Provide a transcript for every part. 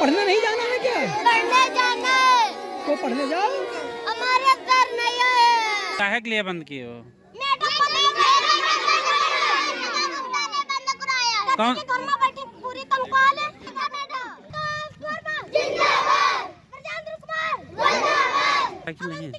पढ़ने नहीं जाना है क्या? पढ़ने जाना है। तो पढ़ने जाओ। हमारे सर नहीं है। काहे के लिए बंद किए हो? कौन? घर में बैठे पूरी तनख्वाह ले। नहीं।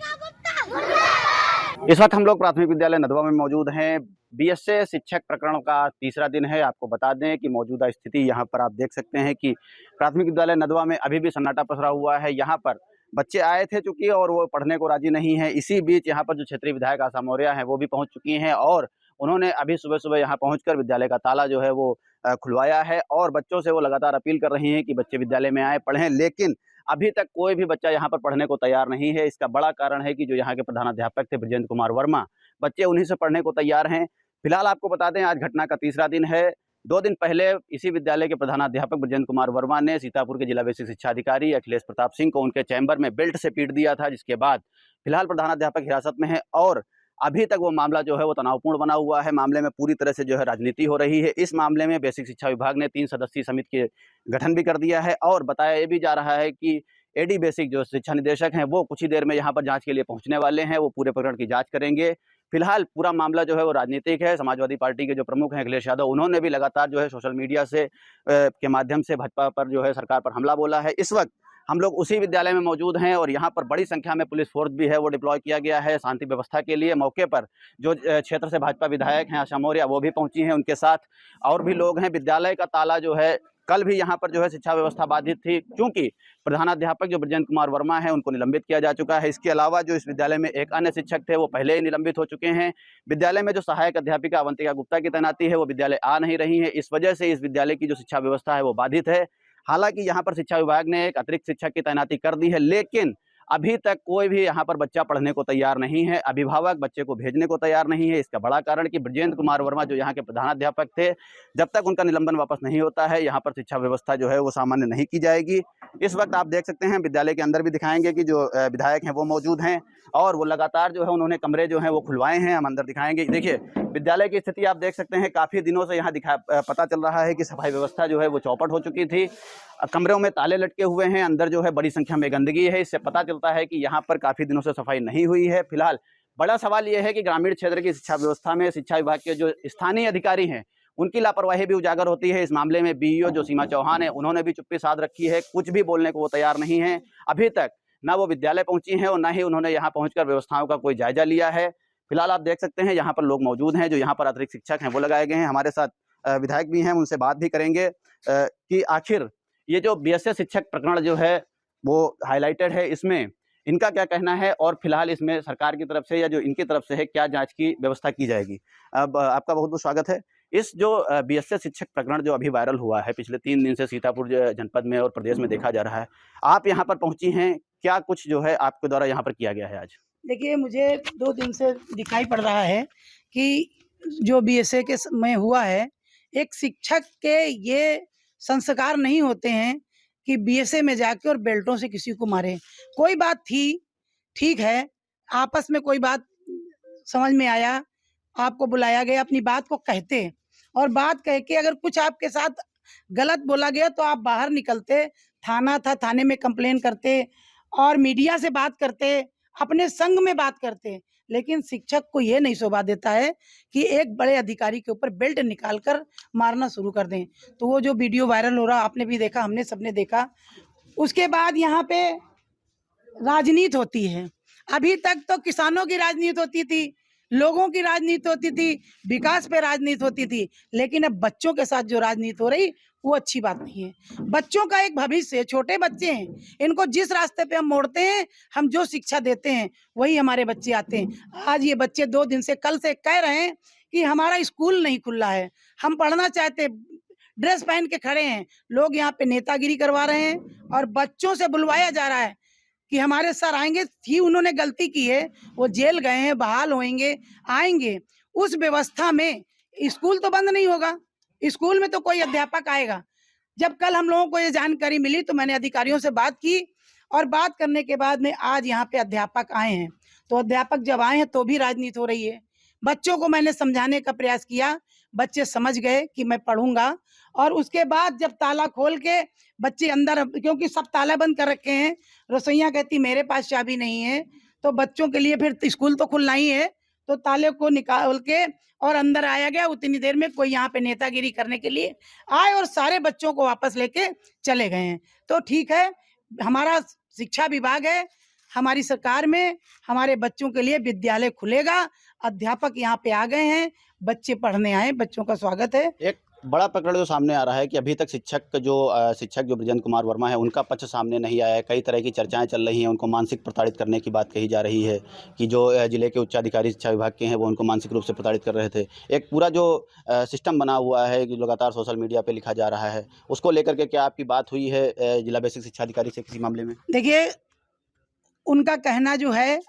इस वक्त हम लोग प्राथमिक विद्यालय नदवा में मौजूद हैं। बीएसए शिक्षक प्रकरण का तीसरा दिन है। आपको बता दें कि मौजूदा स्थिति यहाँ पर आप देख सकते हैं कि प्राथमिक विद्यालय नदवा में अभी भी सन्नाटा पसरा हुआ है। यहाँ पर बच्चे आए थे चूंकि और वो पढ़ने को राजी नहीं है। इसी बीच यहाँ पर जो क्षेत्रीय विधायक आशा मौर्य हैं वो भी पहुँच चुकी हैं और उन्होंने अभी सुबह सुबह यहाँ पहुँचकर विद्यालय का ताला जो है वो खुलवाया है और बच्चों से वो लगातार अपील कर रही हैं कि बच्चे विद्यालय में आए, पढ़ें। लेकिन अभी तक कोई भी बच्चा यहाँ पर पढ़ने को तैयार नहीं है। इसका बड़ा कारण है कि जो यहाँ के प्रधानाध्यापक थे बृजेंद्र कुमार वर्मा, बच्चे उन्हीं से पढ़ने को तैयार हैं। फिलहाल आपको बता दें आज घटना का तीसरा दिन है। 2 दिन पहले इसी विद्यालय के प्रधानाध्यापक बृजेंद्र कुमार वर्मा ने सीतापुर के जिला बेसिक शिक्षा अधिकारी अखिलेश प्रताप सिंह को उनके चैम्बर में बेल्ट से पीट दिया था, जिसके बाद फिलहाल प्रधानाध्यापक हिरासत में है और अभी तक वो मामला जो है वो तनावपूर्ण बना हुआ है। मामले में पूरी तरह से जो है राजनीति हो रही है। इस मामले में बेसिक शिक्षा विभाग ने 3 सदस्यीय समिति के गठन भी कर दिया है और बताया ये भी जा रहा है कि एडी बेसिक जो शिक्षा निदेशक हैं वो कुछ ही देर में यहाँ पर जांच के लिए पहुँचने वाले हैं। वो पूरे प्रकरण की जांच करेंगे। फिलहाल पूरा मामला जो है वो राजनीतिक है। समाजवादी पार्टी के जो प्रमुख हैं अखिलेश यादव, उन्होंने भी लगातार जो है सोशल मीडिया से के माध्यम से भाजपा पर जो है सरकार पर हमला बोला है। इस वक्त हम लोग उसी विद्यालय में मौजूद हैं और यहाँ पर बड़ी संख्या में पुलिस फोर्स भी है वो डिप्लॉय किया गया है शांति व्यवस्था के लिए। मौके पर जो क्षेत्र से भाजपा विधायक हैं आशा मौर्य वो भी पहुंची हैं, उनके साथ और भी लोग हैं। विद्यालय का ताला जो है कल भी यहाँ पर जो है शिक्षा व्यवस्था बाधित थी क्योंकि प्रधानाध्यापक जो बृजेंद्र कुमार वर्मा है उनको निलंबित किया जा चुका है। इसके अलावा जो इस विद्यालय में एक अन्य शिक्षक थे वो पहले ही निलंबित हो चुके हैं। विद्यालय में जो सहायक अध्यापिका अवंतिका गुप्ता की तैनाती है वो विद्यालय आ नहीं रही है। इस वजह से इस विद्यालय की जो शिक्षा व्यवस्था है वो बाधित है। हालांकि यहाँ पर शिक्षा विभाग ने एक अतिरिक्त शिक्षक की तैनाती कर दी है, लेकिन अभी तक कोई भी यहाँ पर बच्चा पढ़ने को तैयार नहीं है। अभिभावक बच्चे को भेजने को तैयार नहीं है। इसका बड़ा कारण कि बृजेंद्र कुमार वर्मा जो यहाँ के प्रधानाध्यापक थे, जब तक उनका निलंबन वापस नहीं होता है यहाँ पर शिक्षा व्यवस्था जो है वो सामान्य नहीं की जाएगी। इस वक्त आप देख सकते हैं विद्यालय के अंदर भी दिखाएंगे कि जो विधायक हैं वो मौजूद हैं और वो लगातार जो है उन्होंने कमरे जो हैं वो खुलवाए हैं। हम अंदर दिखाएंगे। देखिए विद्यालय की स्थिति आप देख सकते हैं। काफ़ी दिनों से यहाँ पता चल रहा है कि सफाई व्यवस्था जो है वो चौपट हो चुकी थी। कमरों में ताले लटके हुए हैं, अंदर जो है बड़ी संख्या में गंदगी है। इससे पता चलता है कि यहाँ पर काफ़ी दिनों से सफाई नहीं हुई है। फिलहाल बड़ा सवाल ये है कि ग्रामीण क्षेत्र की शिक्षा व्यवस्था में शिक्षा विभाग के जो स्थानीय अधिकारी हैं उनकी लापरवाही भी उजागर होती है। इस मामले में बीईओ जो सीमा चौहान है उन्होंने भी चुप्पी साध रखी है। कुछ भी बोलने को वो तैयार नहीं है। अभी तक ना वो विद्यालय पहुंची हैं और ना ही उन्होंने यहाँ पहुंचकर व्यवस्थाओं का कोई जायजा लिया है। फिलहाल आप देख सकते हैं यहाँ पर लोग मौजूद हैं। जो यहाँ पर अतिरिक्त शिक्षक हैं वो लगाए गए हैं। हमारे साथ विधायक भी हैं, उनसे बात भी करेंगे कि आखिर ये जो बीएसए शिक्षक प्रकरण जो है वो हाईलाइटेड है, इसमें इनका क्या कहना है और फिलहाल इसमें सरकार की तरफ से या जो इनकी तरफ से है क्या जांच की व्यवस्था की जाएगी। अब आपका बहुत बहुत स्वागत है। इस जो बीएसए शिक्षक प्रकरण जो अभी वायरल हुआ है पिछले 3 दिन से सीतापुर जनपद में और प्रदेश में देखा जा रहा है, आप यहाँ पर पहुंची हैं, क्या कुछ जो है आपके द्वारा यहाँ पर किया गया है आज? देखिए मुझे 2 दिन से दिखाई पड़ रहा है कि जो बीएसए के में हुआ है, एक शिक्षक के ये संस्कार नहीं होते हैं कि बीएसए में जाके और बेल्टों से किसी को मारे। कोई बात थी, ठीक है, आपस में कोई बात समझ में आया, आपको बुलाया गया, अपनी बात को कहते और बात कह के अगर कुछ आपके साथ गलत बोला गया तो आप बाहर निकलते, थाना था, थाने में कंप्लेन करते और मीडिया से बात करते, अपने संग में बात करते। लेकिन शिक्षक को ये नहीं शोभा देता है कि एक बड़े अधिकारी के ऊपर बेल्ट निकालकर मारना शुरू कर दें। तो वो जो वीडियो वायरल हो रहा आपने भी देखा, हमने सबने देखा। उसके बाद यहाँ पे राजनीति होती है। अभी तक तो किसानों की राजनीति होती थी, लोगों की राजनीति होती थी, विकास पे राजनीति होती थी, लेकिन अब बच्चों के साथ जो राजनीति हो रही वो अच्छी बात नहीं है। बच्चों का एक भविष्य, छोटे बच्चे हैं, इनको जिस रास्ते पे हम मोड़ते हैं, हम जो शिक्षा देते हैं वही हमारे बच्चे आते हैं। आज ये बच्चे 2 दिन से, कल से कह रहे हैं कि हमारा स्कूल नहीं खुला है, हम पढ़ना चाहते, ड्रेस पहन के खड़े हैं। लोग यहाँ पे नेतागिरी करवा रहे हैं और बच्चों से बुलवाया जा रहा है कि हमारे सर आएंगे। थी उन्होंने गलती की है, वो जेल गए हैं, बहाल होंगे, आएंगे। उस व्यवस्था में स्कूल तो बंद नहीं होगा, स्कूल में तो कोई अध्यापक आएगा। जब कल हम लोगों को ये जानकारी मिली तो मैंने अधिकारियों से बात की और बात करने के बाद में आज यहाँ पे अध्यापक आए हैं। तो अध्यापक जब आए हैं तो भी राजनीति हो रही है। बच्चों को मैंने समझाने का प्रयास किया, बच्चे समझ गए कि मैं पढ़ूंगा। और उसके बाद जब ताला खोल के बच्चे अंदर, क्योंकि सब ताला बंद कर रखे हैं, रसोइया कहती मेरे पास चाबी नहीं है, तो बच्चों के लिए फिर स्कूल तो खुलना ही है, तो ताले को निकाल के और अंदर आया गया। उतनी देर में कोई यहाँ पे नेतागिरी करने के लिए आए और सारे बच्चों को वापस लेके चले गए हैं। तो ठीक है, हमारा शिक्षा विभाग है, हमारी सरकार में हमारे बच्चों के लिए विद्यालय खुलेगा। अध्यापक यहाँ पे आ गए हैं, बच्चे पढ़ने आए, बच्चों का स्वागत है। एक बड़ा प्रकरण जो सामने आ रहा है कि अभी तक शिक्षक जो बृजेंद्र कुमार वर्मा है, उनका पक्ष सामने नहीं आया है। कई तरह की चर्चाएं चल रही हैं, उनको मानसिक प्रताड़ित करने की बात कही जा रही है कि जो जिले के उच्चाधिकारी शिक्षा विभाग के हैं वो उनको मानसिक रूप से प्रताड़ित कर रहे थे। एक पूरा जो सिस्टम बना हुआ है कि लगातार सोशल मीडिया पे लिखा जा रहा है, उसको लेकर के क्या आपकी बात हुई है जिला बेसिक शिक्षा अधिकारी से किसी मामले में? देखिए, उनका कहना जो है,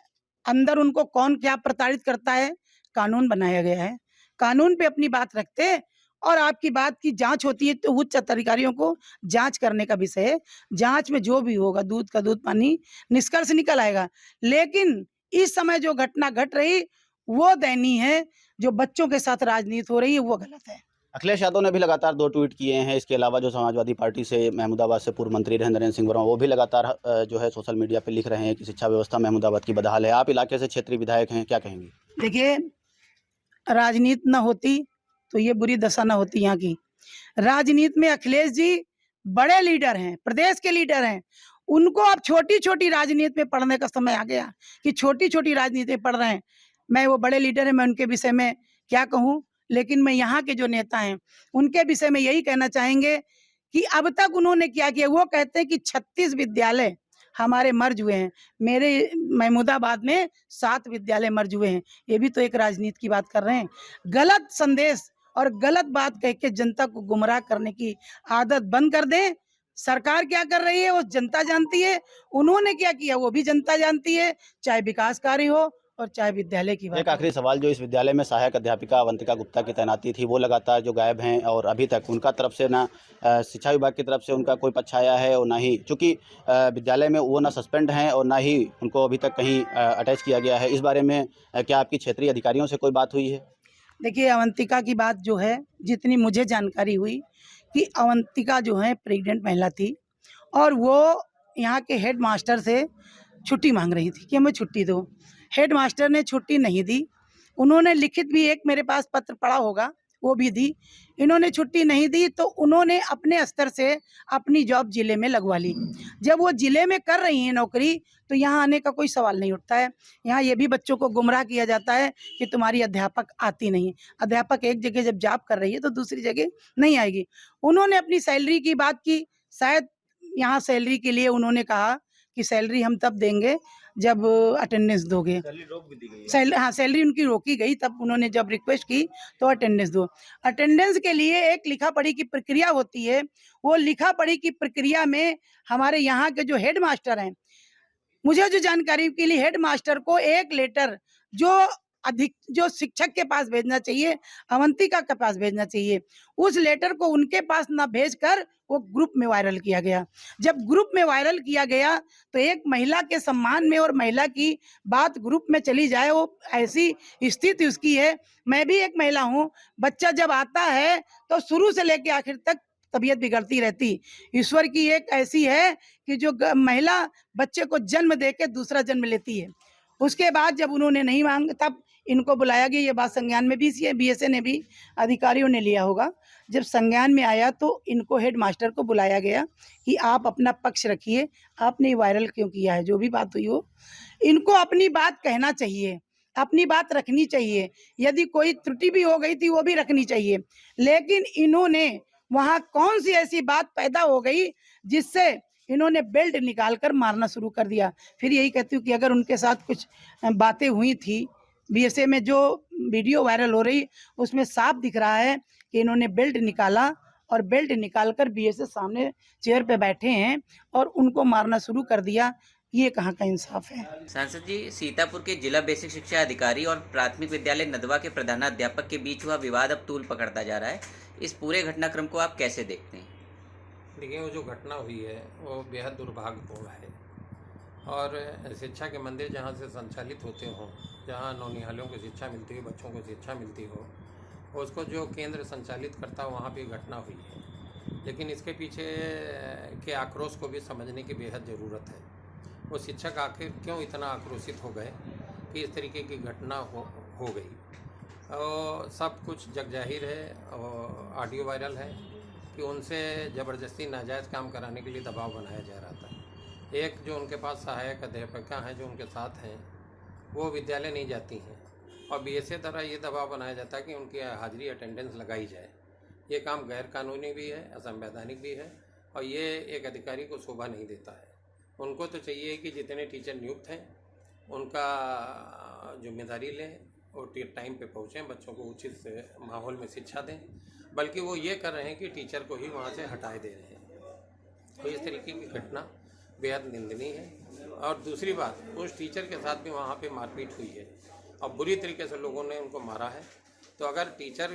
अंदर उनको कौन क्या प्रताड़ित करता है, कानून बनाया गया है, कानून पे अपनी बात रखते हैं और आपकी बात की जांच होती है तो उच्च अधिकारियों को जांच करने का विषय है। जांच में जो भी होगा, दूध का दूध पानी, निष्कर्ष निकल आएगा। लेकिन इस समय जो घटना घट रही वो दयनीय है, जो बच्चों के साथ राजनीति हो रही है वो गलत है। अखिलेश यादव ने भी लगातार 2 ट्वीट किए हैं। इसके अलावा जो समाजवादी पार्टी से महमूदाबाद से पूर्व मंत्री रहे नरेंद्र सिंह वर्मा, वो भी लगातार जो है सोशल मीडिया पे लिख रहे हैं कि शिक्षा व्यवस्था महमूदाबाद की बदहाल है। आप इलाके से क्षेत्रीय विधायक हैं, क्या कहेंगे? देखिए, राजनीति न होती तो ये बुरी दशा न होती यहाँ की। राजनीति में अखिलेश जी बड़े लीडर हैं, प्रदेश के लीडर हैं। उनको अब छोटी छोटी राजनीति में पढ़ने का समय आ गया कि छोटी छोटी राजनीति में पढ़ रहे हैं। मैं, वो बड़े लीडर हैं, मैं उनके विषय में क्या कहूँ, लेकिन मैं यहाँ के जो नेता हैं उनके विषय में यही कहना चाहेंगे कि अब तक उन्होंने क्या किया। वो कहते हैं कि 36 विद्यालय हमारे मर्ज हुए हैं, मेरे महमूदाबाद में 7 विद्यालय मर्ज हुए हैं। ये भी तो एक राजनीति की बात कर रहे हैं। गलत संदेश और गलत बात कह के जनता को गुमराह करने की आदत बंद कर दें। सरकार क्या कर रही है वो जनता जानती है, उन्होंने क्या किया वो भी जनता जानती है, चाहे विकास कार्य हो और चाहे विद्यालय की बात। एक आखिरी सवाल, जो इस विद्यालय में सहायक अध्यापिका अवंतिका गुप्ता की तैनाती थी, वो लगातार जो गायब हैं और अभी तक उनका तरफ से ना शिक्षा विभाग की तरफ से उनका कोई पक्ष आया है और ना ही, चूँकि विद्यालय में वो ना सस्पेंड हैं और ना ही उनको अभी तक कहीं अटैच किया गया है। इस बारे में क्या आपकी क्षेत्रीय अधिकारियों से कोई बात हुई है? देखिए, अवंतिका की बात जो है, जितनी मुझे जानकारी हुई कि अवंतिका जो है प्रेग्नेंट महिला थी और वो यहाँ के हेड मास्टर से छुट्टी मांग रही थी कि हमें छुट्टी दो। हेड मास्टर ने छुट्टी नहीं दी। उन्होंने लिखित भी एक मेरे पास पत्र पड़ा होगा, वो भी दी। इन्होंने छुट्टी नहीं दी तो उन्होंने अपने स्तर से अपनी जॉब जिले में लगवा ली। जब वो जिले में कर रही हैं नौकरी तो यहाँ आने का कोई सवाल नहीं उठता है। यहाँ ये भी बच्चों को गुमराह किया जाता है कि तुम्हारी अध्यापक आती नहीं। अध्यापक एक जगह जब जॉब कर रही है तो दूसरी जगह नहीं आएगी। उन्होंने अपनी सैलरी की बात की, शायद यहाँ सैलरी के लिए उन्होंने कहा कि सैलरी हम तब देंगे जब अटेंडेंस दोगे। सैलरी उनकी रोकी गई, तब उन्होंने जब रिक्वेस्ट की तो अटेंडेंस दो। अटेंडेंस के लिए एक लिखा पढ़ी की प्रक्रिया होती है। वो लिखा पढ़ी की प्रक्रिया में हमारे यहाँ के जो हेड मास्टर हैं, मुझे जो जानकारी के लिए हेड मास्टर को एक लेटर जो शिक्षक के पास भेजना चाहिए, अवंतिका के पास भेजना चाहिए, उस लेटर को उनके पास ना भेजकर वो ग्रुप में वायरल किया गया। जब ग्रुप में वायरल किया गया तो एक महिला के सम्मान में और महिला की बात ग्रुप में चली जाए, वो ऐसी स्थिति उसकी है। मैं भी एक महिला हूँ। बच्चा जब आता है तो शुरू से लेकर आखिर तक तबीयत बिगड़ती रहती। ईश्वर की एक ऐसी है कि जो महिला बच्चे को जन्म देके दूसरा जन्म लेती है। उसके बाद जब उन्होंने नहीं मांग, तब इनको बुलाया गया। ये बात संज्ञान में भी बीएसए ने भी, अधिकारियों ने लिया होगा। जब संज्ञान में आया तो इनको हेड मास्टर को बुलाया गया कि आप अपना पक्ष रखिए, आपने वायरल क्यों किया है। जो भी बात हुई हो, इनको अपनी बात कहना चाहिए, अपनी बात रखनी चाहिए। यदि कोई त्रुटि भी हो गई थी वो भी रखनी चाहिए। लेकिन इन्होंने वहाँ कौन सी ऐसी बात पैदा हो गई जिससे इन्होंने बेल्ट निकालकर मारना शुरू कर दिया। फिर यही कहती हूँ कि अगर उनके साथ कुछ बातें हुई थी, बीएसए में जो वीडियो वायरल हो रही उसमें साफ दिख रहा है कि इन्होंने बेल्ट निकाला और बेल्ट निकालकर बीएसए सामने चेयर पे बैठे हैं और उनको मारना शुरू कर दिया। ये कहाँ का इंसाफ है। सांसद जी, सीतापुर के जिला बेसिक शिक्षा अधिकारी और प्राथमिक विद्यालय नदवा के प्रधानाध्यापक के बीच हुआ विवाद अब तूल पकड़ता जा रहा है। इस पूरे घटनाक्रम को आप कैसे देखते हैं? देखिए, वो जो घटना हुई है वो बेहद दुर्भाग्यपूर्ण है और शिक्षा के मंदिर जहाँ से संचालित होते हों, जहाँ नौनिहालों को शिक्षा मिलती हो, बच्चों को शिक्षा मिलती हो, उसको जो केंद्र संचालित करता है वहाँ पे घटना हुई है। लेकिन इसके पीछे के आक्रोश को भी समझने की बेहद ज़रूरत है। वो शिक्षक आखिर क्यों इतना आक्रोशित हो गए कि इस तरीके की घटना हो गई। और सब कुछ जगजाहिर है और ऑडियो वायरल है कि उनसे ज़बरदस्ती नाजायज़ काम कराने के लिए दबाव बनाया जा रहा था। एक जो उनके पास सहायक अध्यापिका हैं जो उनके साथ हैं, वो विद्यालय नहीं जाती हैं और बीएसए द्वारा ये दबाव बनाया जाता है कि उनकी हाजिरी अटेंडेंस लगाई जाए। ये काम गैर कानूनी भी है, असंवैधानिक भी है और ये एक अधिकारी को शोभा नहीं देता है। उनको तो चाहिए कि जितने टीचर नियुक्त हैं उनका जिम्मेदारी लें और टाइम पे पहुँचें, बच्चों को उचित माहौल में शिक्षा दें, बल्कि वो ये कर रहे हैं कि टीचर को ही वहाँ से हटाए दे रहे हैं। तो इस तरीके की घटना बेहद निंदनीय है। और दूसरी बात, उस टीचर के साथ भी वहाँ पे मारपीट हुई है और बुरी तरीके से लोगों ने उनको मारा है। तो अगर टीचर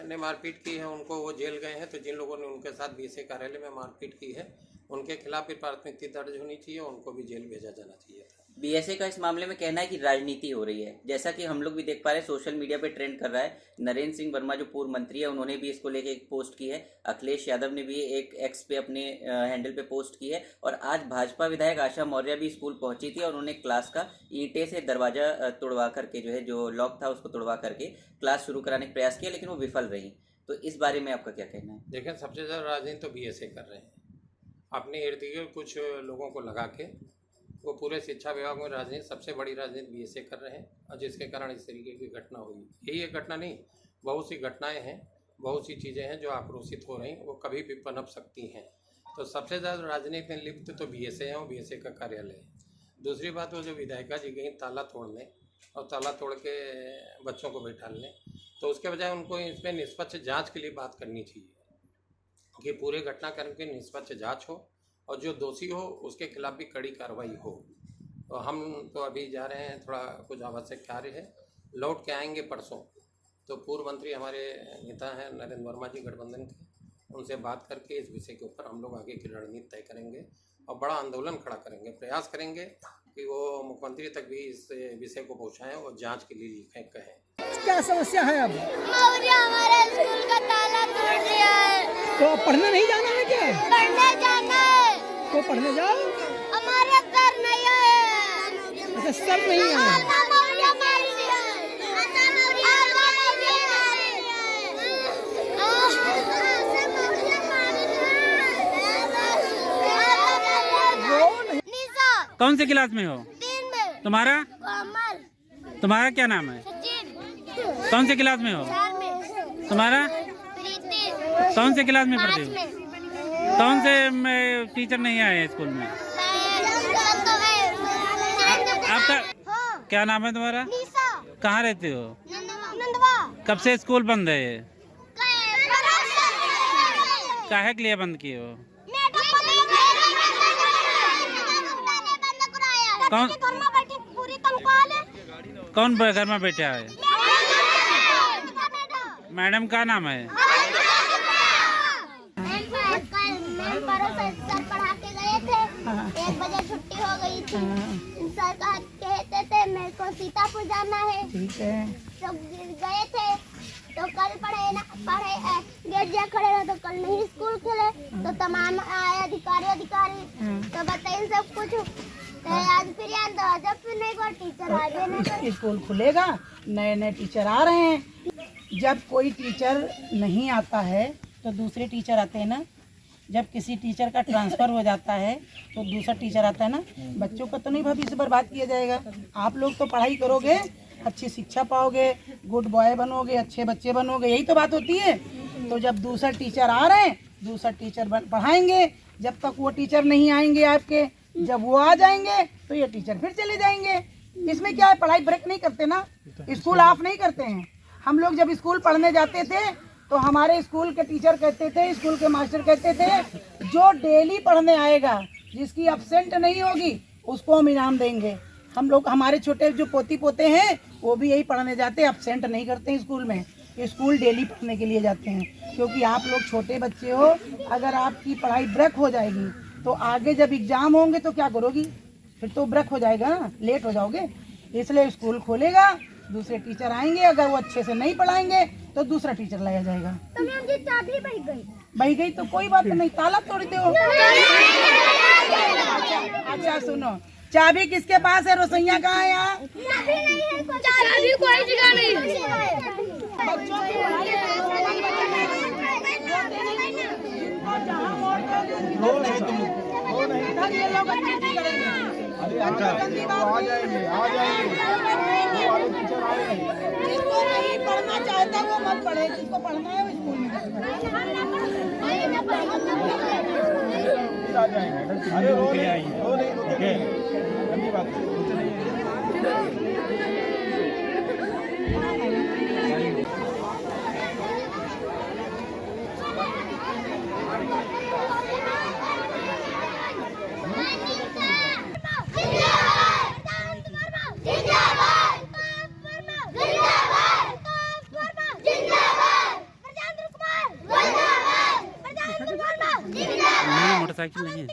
ने मारपीट की है, उनको वो जेल गए हैं, तो जिन लोगों ने उनके साथ बीएसए कार्यालय में मारपीट की है उनके खिलाफ भी प्राथमिकता दर्ज होनी चाहिए, उनको भी जेल भेजा जाना चाहिए था। बीएसए का इस मामले में कहना है कि राजनीति हो रही है, जैसा कि हम लोग भी देख पा रहे हैं सोशल मीडिया पे ट्रेंड कर रहा है। नरेंद्र सिंह वर्मा जो पूर्व मंत्री है उन्होंने भी इसको लेके एक पोस्ट की है, अखिलेश यादव ने भी एक एक्स पे अपने हैंडल पे पोस्ट की है और आज भाजपा विधायक आशा मौर्य भी स्कूल पहुंची थी और उन्होंने क्लास का ईंटे से दरवाजा तोड़वा करके जो है जो लॉक था उसको तोड़वा करके क्लास शुरू कराने का प्रयास किया, लेकिन वो विफल रही। तो इस बारे में आपका क्या कहना है? देखें, सबसे ज़्यादा राजनीति तो बीएसए कर रहे हैं, अपने इर्द गिर्द कुछ लोगों को लगा के वो पूरे शिक्षा विभाग में राजनीति, सबसे बड़ी राजनीति बीएसए कर रहे हैं और जिसके कारण इस तरीके की घटना हुई। यही एक घटना नहीं, बहुत सी घटनाएं हैं, बहुत सी चीज़ें हैं जो आक्रोशित हो रही, वो कभी भी पनप सकती हैं। तो सबसे ज़्यादा राजनीति में लिप्त तो बीएसए है और बीएसए का कार्यालय है। दूसरी बात, वो जो विधायिका जी गई ताला तोड़ने और ताला तोड़ के बच्चों को बैठाने, तो उसके बजाय उनको इस पर निष्पक्ष जाँच के लिए बात करनी चाहिए कि पूरे घटनाक्रम की निष्पक्ष जाँच हो और जो दोषी हो उसके खिलाफ भी कड़ी कार्रवाई हो। तो हम तो अभी जा रहे हैं, थोड़ा कुछ आवश्यक कार्य है, लौट के आएंगे परसों। तो पूर्व मंत्री हमारे नेता हैं नरेंद्र वर्मा जी गठबंधन के, उनसे बात करके इस विषय के ऊपर हम लोग आगे की रणनीति तय करेंगे और बड़ा आंदोलन खड़ा करेंगे, प्रयास करेंगे कि वो मुख्यमंत्री तक भी इस विषय को पहुँचाएँ और जाँच के लिए लिखें, कहें। क्या समस्या है? अब हमारे स्कूल का ताला तोड़ दिया है। तो पढ़ने नहीं जाना है क्या? पढ़ने जाना है। तो पढ़ने जाओ। हमारे सर नहीं आए। अच्छा, सर नहीं आए। कौन से क्लास में हो? 3 में। तुम्हारा? कमल। तुम्हारा क्या नाम है? सचिन। कौन से क्लास में हो? 4 में। तुम्हारा? प्रीति। कौन से क्लास में 5 पढ़ते हो? में। कौन से टीचर नहीं आए स्कूल में? आपका हाँ। क्या नाम है तुम्हारा? निशा। कहाँ रहते हो? नंदवा। कब से स्कूल बंद है? काहे के लिए बंद किए हो? कौन पूरी तनख्वाह ले। कौन घर में बैठा है? मैडम का नाम है? सर पढ़ा के गए थे, 1 बजे छुट्टी हो गई थी। सर कहते थे मेरे को सीतापुर जाना है। ठीक है। तो गए थे, तो कल पढ़े गेट जा खड़े रहे, तो कल नहीं स्कूल खुले। तो तमाम आए अधिकारी तो बताइए सब कुछ। तो आज फिर जब फिर नहीं को टीचर आ गए। स्कूल खुलेगा, नए नए टीचर आ रहे हैं। जब कोई टीचर नहीं आता है तो दूसरे टीचर आते हैं ना। जब किसी टीचर का ट्रांसफ़र हो जाता है तो दूसरा टीचर आता है ना। बच्चों का तो नहीं भविष्य बर्बाद किया जाएगा। आप लोग तो पढ़ाई करोगे, अच्छी शिक्षा पाओगे, गुड बॉय बनोगे, अच्छे बच्चे बनोगे, यही तो बात होती है। तो जब दूसरा टीचर आ रहे हैं, दूसरा टीचर पढ़ाएंगे। जब तक वो टीचर नहीं आएंगे आपके, जब वो आ जाएंगे तो ये टीचर फिर चले जाएंगे। इसमें क्या है, पढ़ाई ब्रेक नहीं करते ना, स्कूल ऑफ नहीं करते हैं। हम लोग जब स्कूल पढ़ने जाते थे तो हमारे स्कूल के टीचर कहते थे, स्कूल के मास्टर कहते थे, जो डेली पढ़ने आएगा, जिसकी एब्सेंट नहीं होगी, उसको हम इनाम देंगे। हम लोग, हमारे छोटे जो पोती पोते हैं वो भी यही पढ़ने जाते हैं, एब्सेंट नहीं करते हैं स्कूल में। स्कूल डेली पढ़ने के लिए जाते हैं, क्योंकि आप लोग छोटे बच्चे हो। अगर आपकी पढ़ाई ब्रेक हो जाएगी तो आगे जब एग्ज़ाम होंगे तो क्या करोगी? फिर तो ब्रेक हो जाएगा ना, लेट हो जाओगे। इसलिए स्कूल खोलेगा, दूसरे टीचर आएंगे, अगर वो अच्छे से नहीं पढ़ाएंगे, तो दूसरा टीचर लाया जाएगा। तो मैम जी चाबी बही गई तो कोई बात नहीं, ताला तोड़ दो। अच्छा सुनो, चाबी किसके पास है? रसोइया कहाँ है यहाँ? चाबी नहीं है, चाबी कोई जगह नहीं है। बच्चों की पढ़ाई ये लोग अच्छे से करेंगे। जिसको नहीं पढ़ना चाहता वो मत पढ़े, जिसको पढ़ना है वो स्कूल मोटरसाइकिल नहीं है।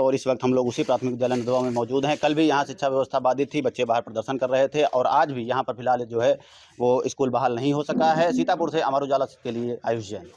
और इस वक्त हम लोग उसी प्राथमिक विद्यालय नदवा में मौजूद हैं। कल भी यहाँ शिक्षा व्यवस्था बाधित थी, बच्चे बाहर प्रदर्शन कर रहे थे और आज भी यहाँ पर फिलहाल जो है वो स्कूल बहाल नहीं हो सका है। सीतापुर से अमर उजाला के लिए आयुष जैन।